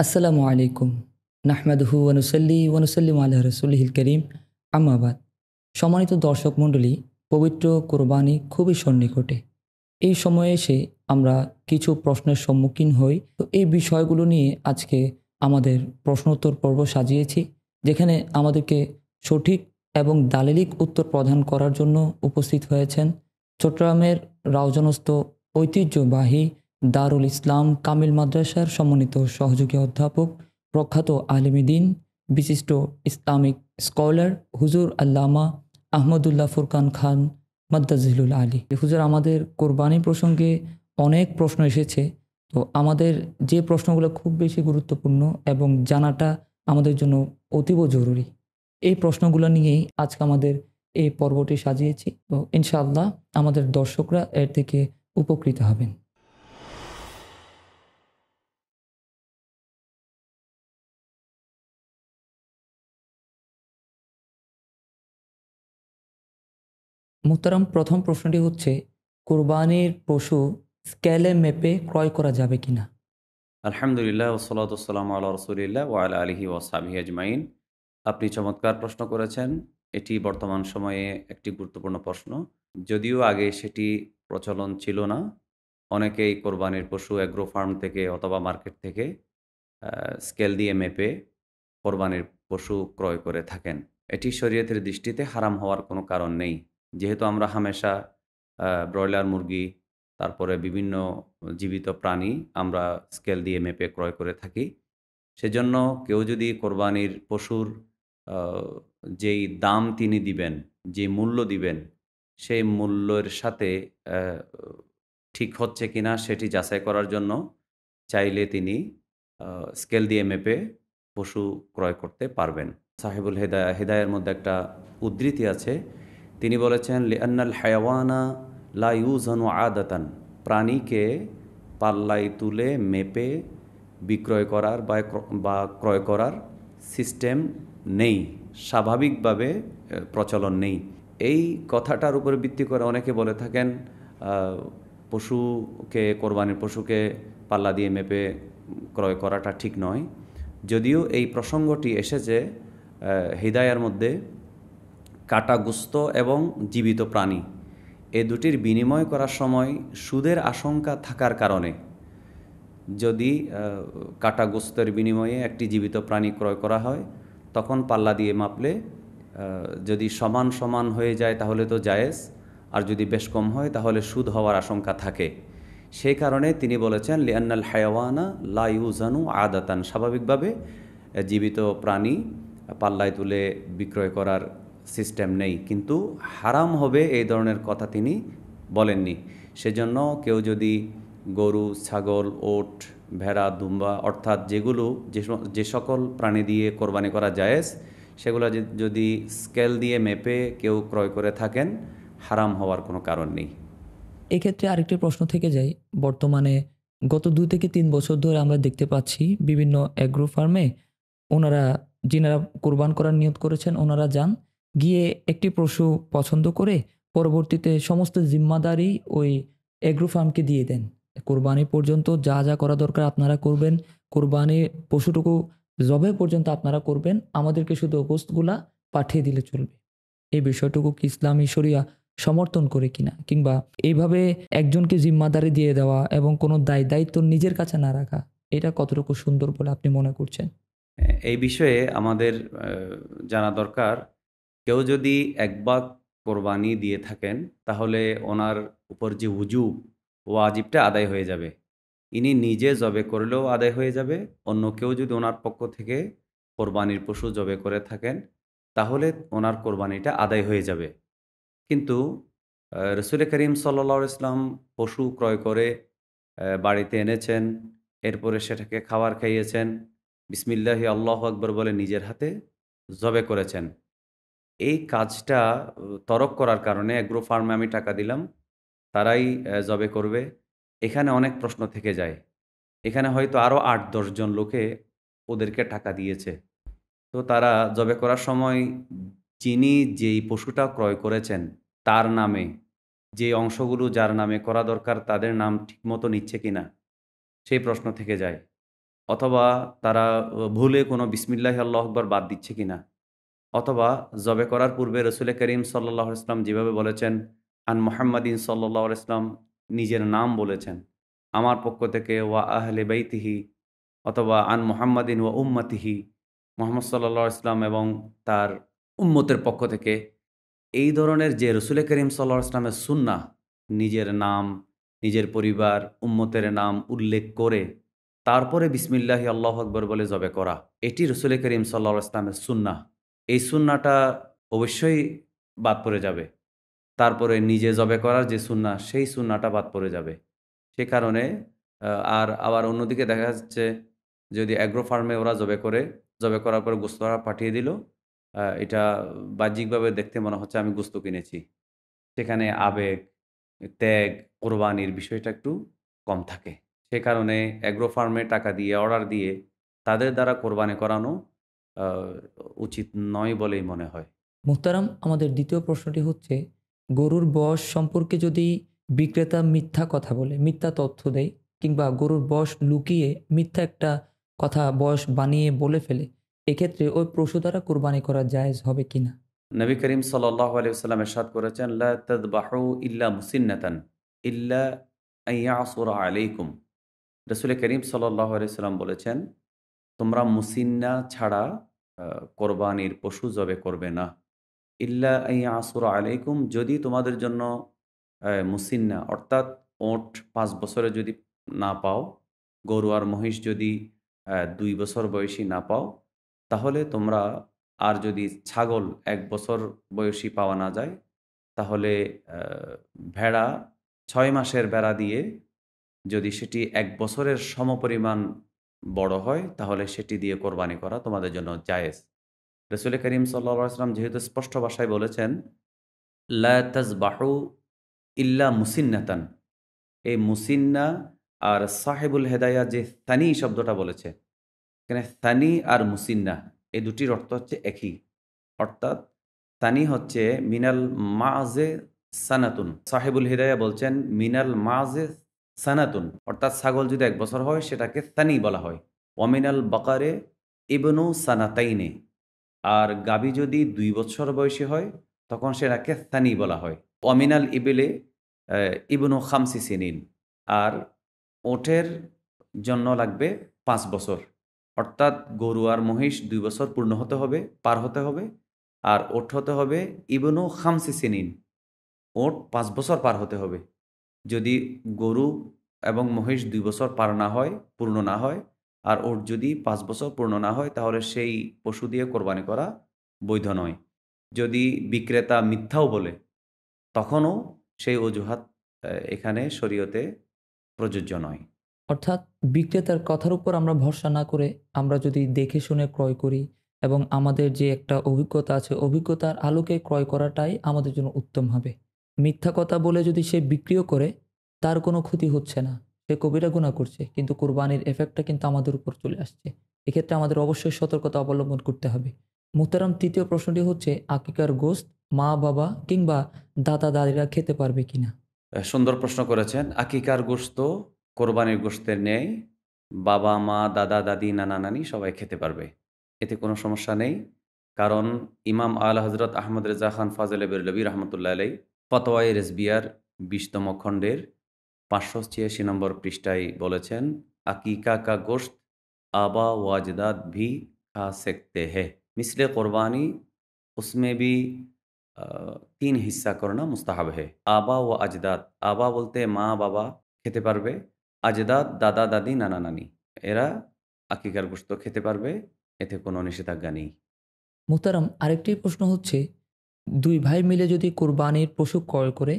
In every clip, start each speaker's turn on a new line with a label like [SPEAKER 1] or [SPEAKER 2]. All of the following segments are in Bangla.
[SPEAKER 1] আসসালামু আলাইকুম। নাহমাদুহু ওয়া নুসাল্লি ওয়া নুসাল্লিমু আলা রাসূলিহিল কারীম। আম্মা বাদ। সম্মানিত দর্শক মণ্ডলী, পবিত্র কোরবানি খুবই সন্নিকটে। এই সময়ে এসে আমরা কিছু প্রশ্নের সম্মুখীন হই। তো এই বিষয়গুলো নিয়ে আজকে আমাদের প্রশ্নোত্তর পর্ব সাজিয়েছি, যেখানে আমাদেরকে সঠিক এবং দালিলিক উত্তর প্রদান করার জন্য উপস্থিত হয়েছেন চট্টগ্রামের রাউজানস্থ ঐতিহ্যবাহী দারুল ইসলাম কামিল মাদ্রাসার সম্মানিত সহযোগী অধ্যাপক, প্রখ্যাত আলেম দ্বীন, বিশিষ্ট ইসলামিক স্কলার হুজুর আল্লামা আহমদুল্লাহ ফুরকান খান মাদ্দাজিলুল আলী। হুজুর, আমাদের কোরবানি প্রসঙ্গে অনেক প্রশ্ন এসেছে। তো আমাদের যে প্রশ্নগুলো খুব বেশি গুরুত্বপূর্ণ এবং জানাটা আমাদের জন্য অতীব জরুরি, এই প্রশ্নগুলো নিয়েই আজকে আমাদের এই পর্বটি সাজিয়েছি। তো ইনশাআল্লাহ আমাদের দর্শকরা এর থেকে উপকৃত হবেন। মুহতারাম, প্রথম প্রশ্নটি হচ্ছে, কোরবানির পশু স্কেলে মেপে ক্রয় করা যাবে কিনা?
[SPEAKER 2] আলহামদুলিল্লাহ ওসলাতু ওসালামু আল্লাহ রসুলিল্লাহ ওয়া আলা আলিহি ওয়াসহাবিহি আজমাইন। আপনি চমৎকার প্রশ্ন করেছেন। এটি বর্তমান সময়ে একটি গুরুত্বপূর্ণ প্রশ্ন। যদিও আগে সেটি প্রচলন ছিল না। অনেকেই কোরবানির পশু এগ্রো ফার্ম থেকে অথবা মার্কেট থেকে স্কেল দিয়ে মেপে কোরবানির পশু ক্রয় করে থাকেন। এটি শরীয়তের দৃষ্টিতে হারাম হওয়ার কোনো কারণ নেই। যেহেতু আমরা হামেশা ব্রয়লার মুরগি, তারপরে বিভিন্ন জীবিত প্রাণী আমরা স্কেল দিয়ে মেপে ক্রয় করে থাকি। সেজন্য কেউ যদি কোরবানির পশুর আ যেই দাম তিনি দিবেন, যে মূল্য দিবেন, সেই মূল্যের সাথে অ্যা ঠিক হচ্ছে কিনা সেটি যাচাই করার জন্য চাইলে তিনি আ স্কেল দিয়ে মেপে পশু ক্রয় করতে পারবেন। সাহেবুল হেদায়ার মধ্যে একটা উদ্ধৃতি আছে। তিনি বলেছেন, লিআন্নাল হায়াওয়ানা লা ইউজানু আদাতান। প্রাণীকে পাল্লায় তুলে মেপে বিক্রয় করার বা ক্রয় করার সিস্টেম নেই। স্বাভাবিকভাবে প্রচলন নেই। এই কথাটার উপরে ভিত্তি করে অনেকে বলে থাকেন আ কোরবানির পশুকে পাল্লা দিয়ে মেপে ক্রয় করাটা ঠিক নয়। যদিও এই প্রসঙ্গটি এসেছে হিদায়ার মধ্যে কাটা গোস্ত এবং জীবিত প্রাণী এ দুটির বিনিময় করার সময় সুদের আশঙ্কা থাকার কারণে যদি কাটা গোস্তের বিনিময়ে একটি জীবিত প্রাণী ক্রয় করা হয়, তখন পাল্লা দিয়ে মাপলে যদি সমান সমান হয়ে যায় তাহলে তো জায়েজ, আর যদি বেশ কম হয় তাহলে সুদ হওয়ার আশঙ্কা থাকে। সেই কারণে তিনি বলেছেন, লিআন্নাল হায়াওয়ানা লা ইউজানু আদাতান। স্বাভাবিকভাবে জীবিত প্রাণী পাল্লায় তুলে বিক্রয় করার সিস্টেম নেই, কিন্তু হারাম হবে এই ধরনের কথা তিনি বলেননি। সেজন্য কেউ যদি গরু, ছাগল, ওট, ভেড়া, দুম্বা অর্থাৎ যেগুলো যে সকল প্রাণী দিয়ে কোরবানি করা জায়েজ, সেগুলো যদি স্কেল দিয়ে মেপে কেউ ক্রয় করে থাকেন, হারাম হওয়ার কোনো কারণ নেই।
[SPEAKER 1] এক্ষেত্রে আরেকটি প্রশ্ন থেকে যায়। বর্তমানে গত ২ থেকে ৩ বছর ধরে আমরা দেখতে পাচ্ছি বিভিন্ন অ্যাগ্রো ফার্মে ওনারা, যিনারা কোরবান করার নিয়ত করেছেন, ওনারা যান, গিয়ে একটি পশু পছন্দ করে পরবর্তীতে সমস্ত জিম্মাদারি ওই অ্যাগ্রো ফার্মকে দিয়ে দেন। কোরবানি পর্যন্ত যা, যা করা দরকার আপনারা করবেন। কোরবানির পশুটুকু জবাই পর্যন্ত আপনারা করবেন। আমাদেরকে শুধু গোশতগুলা পাঠিয়ে দিলে চলবে। এই বিষয়টুকু কি ইসলামী শরিয়া সমর্থন করে কিনা? কিংবা এইভাবে একজনকে জিম্মাদারি দিয়ে দেওয়া এবং কোনো দায়িত্ব নিজের কাছে না রাখা, এটা কতটুকু সুন্দর বলে আপনি মনে করছেন?
[SPEAKER 2] এই বিষয়ে আমাদের জানা দরকার, কেউ যদি একবার কোরবানি দিয়ে থাকেন, তাহলে ওনার উপর যে ওয়াজিবটা আদায় হয়ে যাবে। ইনি নিজে জবে করলেও আদায় হয়ে যাবে, অন্য কেউ যদি ওনার পক্ষ থেকে কোরবানির পশু জবে করে থাকেন, তাহলে ওনার কোরবানিটা আদায় হয়ে যাবে। কিন্তু রসুল করিম সাল্লাল্লাহু আলাইহি ওয়াসাল্লাম পশু ক্রয় করে বাড়িতে এনেছেন, এরপরে সেটাকে খাবার খাইয়েছেন। বিসমিল্লাহি আল্লাহু আকবার বলে নিজের হাতে জবে করেছেন। এই কাজটা তরক করার কারণে এগ্রো ফার্মে আমি টাকা দিলাম, তারাই জবে করবে। এখানে অনেক প্রশ্ন থেকে যায়। এখানে হয়তো আরও ৮-১০ জন লোকে ওদেরকে টাকা দিয়েছে। তো তারা জবে করার সময় যিনি যেই পশুটা ক্রয় করেছেন, তার নামে যে অংশগুলো যার নামে করা দরকার তাদের নাম ঠিকমতো নিচ্ছে কিনা? সেই প্রশ্ন থেকে যায়। অথবা তারা ভুলে কোনো বিসমিল্লাহি আল্লাহু আকবার বাদ দিচ্ছে কিনা, অথবা জবে করার পূর্বে রসুল করিম সাল্লাল্লাহু আলাইহি ওয়াসাল্লাম যেভাবে বলেছেন, আন মুহাম্মাদিন সাল্লাল্লাহু আলাইহি ওয়াসাল্লাম নিজের নাম বলেছেন, আমার পক্ষ থেকে ওয়া আহলে বাইতিহি, অথবা আন মুহাম্মাদিন ওয়া উম্মাতিহি, মুহাম্মদ সাল্লাল্লাহু আলাইহি ওয়াসাল্লাম এবং তার উম্মতের পক্ষ থেকে, এই ধরনের যে রসুল করিম সাল্লাল্লাহু আলাইহি ওয়াসাল্লামের সুন্নাহ, নিজের নাম, নিজের পরিবার, উম্মতের নাম উল্লেখ করে তারপরে বিসমিল্লাহি আল্লাহু আকবার বলে জবে করা, এটি রসুল করিম সাল্লাল্লাহু আলাইহি ওয়াসাল্লামের সুন্নাহ। এই সুন্নাহটা অবশ্যই বাদ পড়ে যাবে। তারপরে নিজে জবে করার যে সুন্নাহ, সেই সুন্নাহটা বাদ পড়ে যাবে। সে কারণে আর আবার অন্যদিকে দেখা যাচ্ছে, যদি অ্যাগ্রো ফার্মে ওরা জবে করে, জবে করার পরে গোশত ওরা পাঠিয়ে দিল। এটা বাহ্যিকভাবে দেখতে মনে হচ্ছে আমি গোশত কিনেছি। সেখানে আবেগ, ত্যাগ, কোরবানির বিষয়টা একটু কম থাকে। সে কারণে অ্যাগ্রো ফার্মে টাকা দিয়ে, অর্ডার দিয়ে তাদের দ্বারা কোরবানি করানো আ উচিত নয় বলেই মনে হয়।
[SPEAKER 1] মুহতারাম, আমাদের দ্বিতীয় প্রশ্নটি হচ্ছে, গরুর বয়স সম্পর্কে যদি বিক্রেতা মিথ্যা কথা বলে, মিথ্যা তথ্য দেয়, কিংবা গরুর বয়স লুকিয়ে মিথ্যা একটা কথা বয়স বানিয়ে বলে ফেলে, এক্ষেত্রে ওই পশু দ্বারা কোরবানি করা জায়েজ হবে কিনা?
[SPEAKER 2] নবী করিম সাল্লাল্লাহু আলাইহি ওয়াসাল্লাম ইরশাদ করেছেন, লা তাযবাহু ইল্লা মুসিন্নাতান ইল্লা আন ইয়াসুরা আলাইকুম। রাসূল করিম সাল্লাল্লাহু আলাইহি ওয়াসাল্লাম বলেছেন, তোমরা মুসিন্না ছাড়া আ কোরবানির পশু জবে করবে না। ইল্লা আন ইয়াসুরা আলাইকুম, যদি তোমাদের জন্য মুসিন্না অর্থাৎ ওট ৫ বছরে যদি না পাও, গরু আর মহিষ যদি ২ বছর বয়সী না পাও, তাহলে তোমরা, আর যদি ছাগল ১ বছর বয়সী পাওয়া না যায়, তাহলে আ ভেড়া ৬ মাসের বেড়া দিয়ে যদি সেটি ১ বছরের সমপরিমাণ বড় হয়, তাহলে সেটি দিয়ে কোরবানি করা তোমাদের জন্য জায়েজ। রাসূল করিম সাল্লাল্লাহু আলাইহি ওয়াসাল্লাম যেহেতু স্পষ্ট ভাষায় বলেছেন, লা তাযবাহু ইল্লা মুসিন্নাতান। এই মুসিন্না আর সাহেবুল হেদায়া যে থানি শব্দটা বলেছে, এখানে থানি আর মুসিন্না এই দুটির অর্থ হচ্ছে একই। অর্থাৎ থানি হচ্ছে মিনাল মাযে সানাতুন। সাহেবুল হিদায়া বলছেন মিনাল মাযে সানাতুন। অর্থাৎ ছাগল যদি ১ বছর হয় সেটাকে থানি বলা হয়। ওয়ামিনাল বাকারে ইবনু সানাতাইনে। আর গাভী যদি ২ বছর বয়সী হয় তখন সেটাকে থানি বলা হয়। ওয়ামিনাল ইবিলে ইবনু খামসি সিনিন। আর ওটের জন্য লাগবে ৫ বছর। অর্থাৎ গরু আর মহিষ ২ বছর পূর্ণ হতে হবে, পার হতে হবে। আর ওট হতে হবে ইবনু খামসি সিনিন। ওট ৫ বছর পার হতে হবে। যদি গরু এবং মহিষ ২ বছর পার না হয়, পূর্ণ না হয়, আর ওট যদি ৫ বছর পূর্ণ না হয়, তাহলে সেই পশু দিয়ে কোরবানি করা বৈধ নয়। যদি বিক্রেতা মিথ্যাও বলে, তখনও সেই অজুহাত এখানে শরীয়তে প্রযোজ্য নয়।
[SPEAKER 1] অর্থাৎ বিক্রেতার কথার উপর আমরা ভরসা না করে আমরা যদি দেখে শুনে ক্রয় করি এবং আমাদের যে একটা অভিজ্ঞতা আছে, অভিজ্ঞতার আলোকে ক্রয় করাটাই আমাদের জন্য উত্তম হবে। মিথ্যা কথা বলে যদি সে বিক্রিও করে, তার কোনো ক্ষতি হচ্ছে না। সে কবিরা গুনাহ করছে, কিন্তু কোরবানির এফেক্টটা কিন্তু আমাদের উপর চলে আসছে। এক্ষেত্রে আমাদের অবশ্যই সতর্কতা অবলম্বন করতে হবে। মুহতারাম, তৃতীয় প্রশ্নটি হচ্ছে, আকিকার গোশত মা-বাবা কিংবা দাদা-দাদিরা খেতে পারবে কিনা?
[SPEAKER 2] সুন্দর প্রশ্ন করেছেন। আকিকার গোশত কোরবানির গোশতের ন্যায় বাবা-মা, দাদা-দাদি, নানা-নানি সবাই খেতে পারবে। এতে কোনো সমস্যা নেই। কারণ ইমাম আলা হযরত আহমদ রেজা খান ফাজলে বেরলভী রহমতুল্লাহ আলাইহ ফতওয়ায়ে রেজবিয়ার ২০তম খণ্ডের ৫৮৬ নম্বর পৃষ্ঠায় বলেছেন, "আকিকা কা গোশত आबा व अजदाद भी खा सकते हैं। मिस्ल कुर्बानी उसमें भी ৩ হিস্সা করনা মুস্তাহাব হে। আবা ও আজদাদ। আবা বলতে মা-বাবা খেতে পারবে। আজদাদ দাদা-দাদি, নানা-নানি। এরা আকিকার গোশত খেতে পারবে। এতে কোনো নিষেধাজ্ঞা নেই।
[SPEAKER 1] মোহতারাম, আরেকটি প্রশ্ন হচ্ছে, ২ ভাই মিলে যদি কোরবানির পশু ক্রয় করে,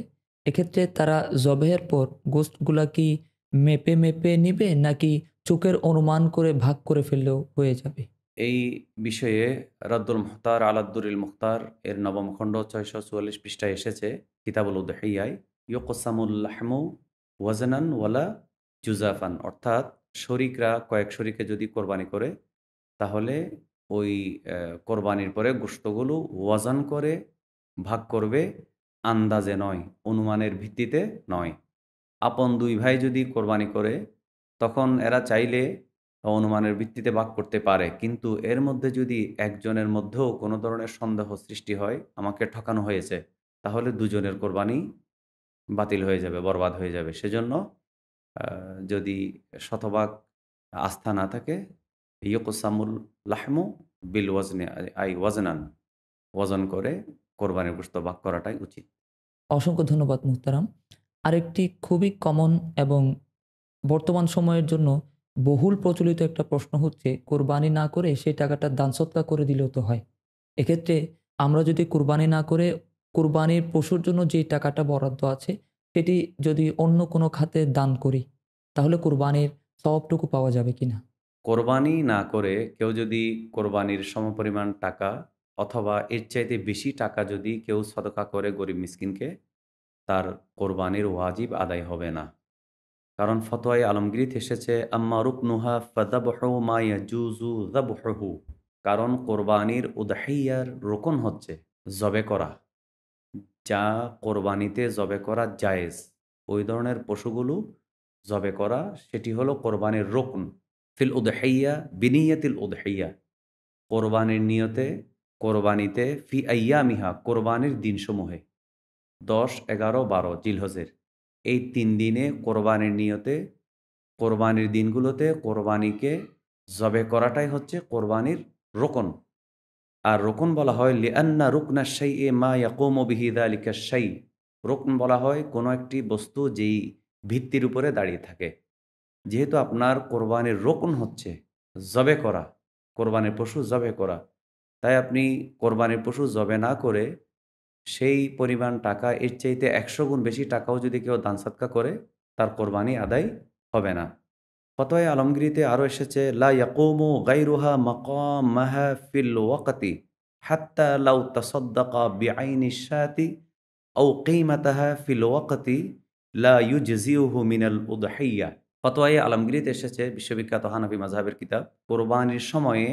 [SPEAKER 1] এক্ষেত্রে তারা জবেহের পর গোশতগুলা কি মেপে, মেপে নিবে, নাকি চোখের অনুমান করে ভাগ করে ফেললেও হয়ে যাবে?
[SPEAKER 2] এই বিষয়ে রাদ্দুল মুখতার আলাদ্দুরিল মুখতার এর ৯ম খণ্ড ৬৪৪ পৃষ্ঠায় এসেছে, কিতাবুল উদহিয়ায়, ইউকসামুল লাহমু ওয়াজনান ওয়ালা জুজাফান। অর্থাৎ শরিকরা কয়েক শরিকে যদি কোরবানি করে, তাহলে ওই কোরবানির পরে গোশতগুলো ওয়াজান করে ভাগ করবে, আন্দাজে নয়, অনুমানের ভিত্তিতে নয়। আপন ২ ভাই যদি কোরবানি করে, তখন এরা চাইলে অনুমানের ভিত্তিতে ভাগ করতে পারে, কিন্তু এর মধ্যে যদি একজনের মধ্যেও কোনো ধরনের সন্দেহ সৃষ্টি হয়, আমাকে ঠকানো হয়েছে, তাহলে দুজনের কোরবানি বাতিল হয়ে যাবে, বরবাদ হয়ে যাবে। সেজন্য যদি শতভাগ আস্থা না থাকে, ইয়কুসামুল লাহমু বিল ওয়াজনে, আই ওয়াজনান, ওজন করে কোরবানির গোশত ভাগ করাটাই উচিত।
[SPEAKER 1] অসংখ্য ধন্যবাদ মুহতারাম। আরেকটি খুবই কমন এবং বর্তমান সময়ের জন্য বহুল প্রচলিত একটা প্রশ্ন হচ্ছে, কোরবানি না করে সেই টাকাটা দান সৎকা করে দিলেও তো হয়। এক্ষেত্রে আমরা যদি কোরবানি না করে কোরবানির পশুর জন্য যেই টাকাটা বরাদ্দ আছে সেটি যদি অন্য কোনো খাতে দান করি, তাহলে কোরবানির সওয়াবটুকু পাওয়া যাবে কিনা?
[SPEAKER 2] কোরবানি না করে কেউ যদি কোরবানির সমপরিমাণ টাকা অথবা এর চাইতে বেশি টাকা যদি কেউ সদকা করে গরিব মিসকিনকে, তার কোরবানির ওয়াজিব আদায় হবে না। কারণ ফতোয়ায়ে আলমগীরিতে এসেছে, আম্মা রুকনুহা ফাযাবহু মা ইয়াজুযু যাবহুহু। কারণ কোরবানির উদহিয়ার রুকন হচ্ছে জবে করা, যা কোরবানিতে জবে করা জায়েজ। ওই ধরনের পশুগুলো জবে করা, সেটি হলো কোরবানির রুকন। ফিল উদহিয়া বিনিয়াতিল উদহিয়া, কোরবানির নিয়তে, কোরবানিতে, ফি আইয়ামিহা, কোরবানির দিনসমূহে ১০, ১১, ১২ জিলহজের এই ৩ দিনে কোরবানির নিয়তে, কোরবানির দিনগুলোতে কোরবানিকে জবে করাটাই হচ্ছে কোরবানির রোকন। আর রোকন বলা হয় লিআন্না রুকনা শাইই মা ইয়াকুমু বিহি যালিকা শাই। রুকন বলা হয় কোনো একটি বস্তু যেই ভিত্তির উপরে দাঁড়িয়ে থাকে। যেহেতু আপনার কোরবানির রোকন হচ্ছে জবে করা, কোরবানির পশু জবে করা, তাই আপনি কোরবানির পশু জবে না করে সেই পরিমাণ টাকা, এর চাইতে ১০০ গুণ বেশি টাকাও যদি কেউ দান সদকা করে, তার কোরবানি আদায় হবে না। ফতোয়ায়ে আলমগীরিতে আরও এসেছে, লা ইয়াকুমু গায়রুহা মাকামাহা ফিল ওয়াকতি হাত্তা লাউ তাসাদ্দাকা বিআইনি শাতি আও কিমাতাহা ফিল ওয়াকতি লা ইউজজিউহু মিনাল উদহিয়া। ফতোয়ায়ে আলমগীরিতে এসেছে, বিশ্ববিখ্যাত হানাফি মাযহাবের কিতাব, কোরবানির সময়ে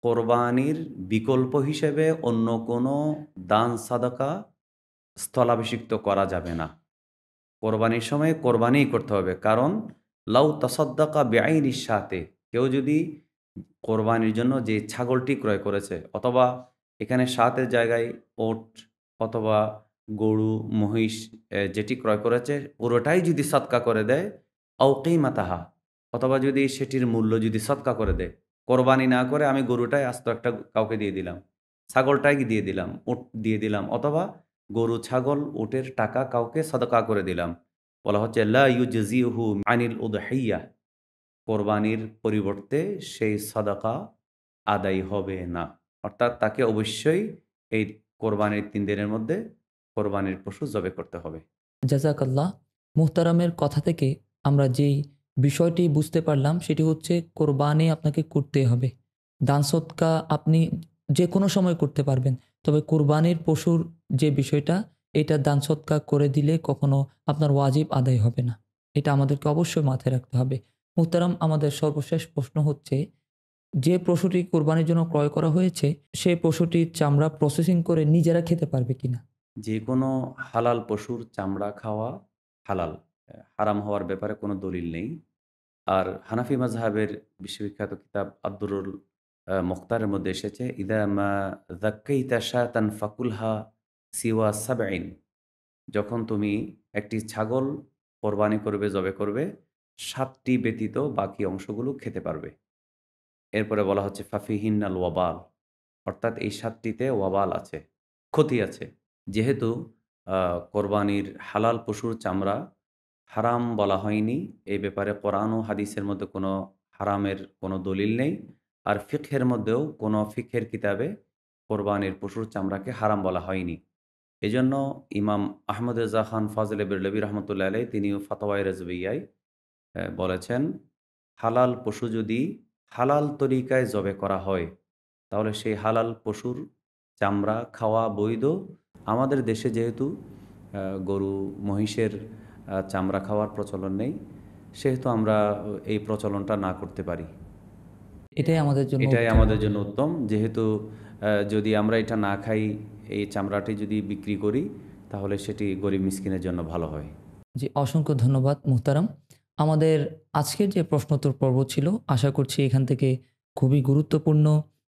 [SPEAKER 2] কোরবানির বিকল্প হিসেবে অন্য কোনো দান সাদাকা স্থলাভিষিক্ত করা যাবে না। কোরবানির সময় কোরবানিই করতে হবে। কারণ লাউ তাসাদ্দাকা বেআইনি শাতে, কেউ যদি কোরবানির জন্য যে ছাগলটি ক্রয় করেছে, অথবা এখানে শাতের জায়গায় ওট অথবা গরু, মহিষ যেটি ক্রয় করেছে পুরোটাই যদি সদকা করে দেয়, আও কিমাতাহা, অথবা যদি সেটির মূল্য যদি সদকা করে দেয়, কোরবানি না করে আমি গরুটাই আস্ত একটা কাউকে দিয়ে দিলাম, ছাগলটাই দিয়ে দিলাম, উট দিয়ে দিলাম, অথবা গরু, ছাগল, উটের টাকা কাউকে সদকা করে দিলাম, বলা হচ্ছে লা ইউজজিহু আনিল উদহিয়া, কোরবানির পরিবর্তে সেই সদকা আদায় হবে না। অর্থাৎ তাকে অবশ্যই এই কোরবানির ৩ দিনের মধ্যে কোরবানির পশু জবে করতে হবে।
[SPEAKER 1] জাযাকাল্লাহ। মুহতারামের কথা থেকে আমরা যেই বিষয়টি বুঝতে পারলাম সেটি হচ্ছে, কোরবানি আপনাকে করতেই হবে। দান সৎকা আপনি যে কোনো সময় করতে পারবেন। তবে কোরবানির পশুর যে বিষয়টা, এটা দান সৎকা করে দিলে কখনো আপনার ওয়াজিব আদায় হবে না। এটা আমাদেরকে অবশ্যই মাথায় রাখতে হবে। মুহতারাম, আমাদের সর্বশেষ প্রশ্ন হচ্ছে, যে পশুটি কোরবানির জন্য ক্রয় করা হয়েছে, সেই পশুটির চামড়া প্রসেসিং করে নিজেরা খেতে পারবে কিনা?
[SPEAKER 2] যে কোনো হালাল পশুর চামড়া খাওয়া হালাল। হারাম হওয়ার ব্যাপারে কোনো দলিল নেই। আর হানাফি মাযহাবের বিশ্ববিখ্যাত কিতাব আদ-দুরুল মুখতারের মধ্যে এসেছে, ইদা মা যাক্কাইতা শাতান ফাকুলহা সিওয়া সাবঈন। যখন তুমি একটি ছাগল কোরবানি করবে, জবে করবে, ৭ টি ব্যতীত বাকি অংশগুলো খেতে পারবে। এরপরে বলা হচ্ছে ফাফিহিন্নাল ওয়াবাল, অর্থাৎ এই ৭ টিতে ওয়াবাল আছে, ক্ষতি আছে। যেহেতু কোরবানির হালাল পশুর চামড়া হারাম বলা হয়নি, এই ব্যাপারে কোরআন ও হাদিসের মধ্যে কোনো হারামের কোনো দলিল নেই। আর ফিকহের মধ্যেও কোনো ফিকহের কিতাবে কোরবানির পশুর চামড়াকে হারাম বলা হয়নি। এজন্য ইমাম আহমদ রেজা খান ফাজলে বেরলভী রহমতুল্লাহ আলাইহ, তিনিও ফাতাওয়ায়ে রাজবিয়ায় বলেছেন, হালাল পশু যদি হালাল তরিকায় জবে করা হয়, তাহলে সেই হালাল পশুর চামড়া খাওয়া বৈধ। আমাদের দেশে যেহেতু গরু, মহিষের চামড়া খাওয়ার প্রচলন নেই, সেহেতু আমরা এই প্রচলনটা না করতে পারি।
[SPEAKER 1] এটাই আমাদের জন্য
[SPEAKER 2] এটাই
[SPEAKER 1] উত্তম।
[SPEAKER 2] আমাদের জন্য উত্তম। যেহেতু যদি আমরা এটা না খাই, এই চামড়াটি যদি বিক্রি করি, তাহলে সেটি গরিব মিসকিনের জন্য ভালো হয়।
[SPEAKER 1] জি, অসংখ্য ধন্যবাদ মুহতারাম। আমাদের আজকের যে প্রশ্নোত্তর পর্ব ছিল, আশা করছি এখান থেকে খুবই গুরুত্বপূর্ণ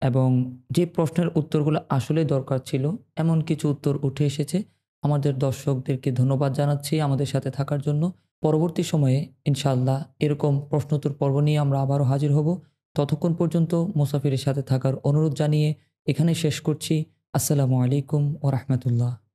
[SPEAKER 1] এবং যে প্রশ্নের উত্তরগুলো আসলেই দরকার ছিল, এমন কিছু উত্তর উঠে এসেছে। আমাদের দর্শকদেরকে ধন্যবাদ জানাচ্ছি আমাদের সাথে থাকার জন্য। পরবর্তী সময়ে ইনশাআল্লাহ এরকম প্রশ্নোত্তর পর্ব নিয়ে আমরা আবারও হাজির হব। ততক্ষণ পর্যন্ত মুসাফিরের সাথে থাকার অনুরোধ জানিয়ে এখানেই শেষ করছি। আসসালামু আলাইকুম ওয়া রাহমাতুল্লাহ।